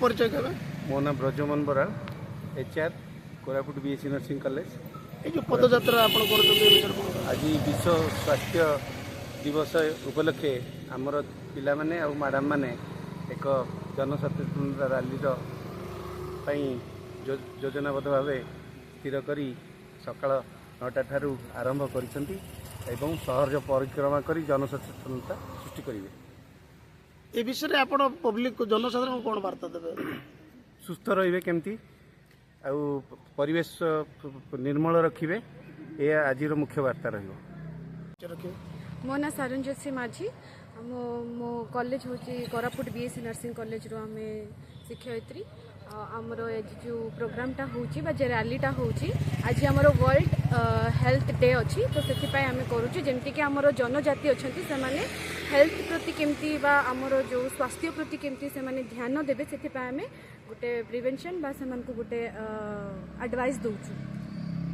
परिचय केबे मो नाम Brajamohan Baral HR Koraput BSc nursing college. ये पदयात्रा आज विश्व स्वास्थ्य दिवस उपलक्षे आमर पिला माने और मैडम माने एक जनसचेतनता रैलीर योजनाबद्ध भाव स्थिर करी सकाळ 9टा ठारू आरंभ करिसंती एवं सहर परिक्रमा करी जनसचेतनता सृष्टि करिवे। ए विषय रे आपण पब्लिक को जनसाधारण कोन वार्ता देबे? सुस्थ रहिबे केमती आउ परिवेश निर्मल रखिबे, ए आजिर मुख्य वार्ता रहिबो। मो ना सारंजोशी माझी मो कॉलेज होची कोरापुट BSc नर्सिंग कॉलेज रो आमे शिक्षयित्री। आमर जो प्रोग्रामटा होची बा जे रैलीटा होची आज आमर वर्ल्ड हेल्थ डे अच्छी, तो से आम करुचु जमती कि आमर जनजाति अच्छा से माने हेल्थ प्रति केमती बा आमर जो स्वास्थ्य प्रति केमती से माने ध्यान देबे से आम गोटे प्रिवेंशन बा से को गोटे एडवाइस दउछु।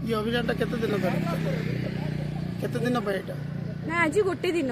ये अभियानटा केते दिन धरि केते दिन पे एटा ना आज गोटे दिन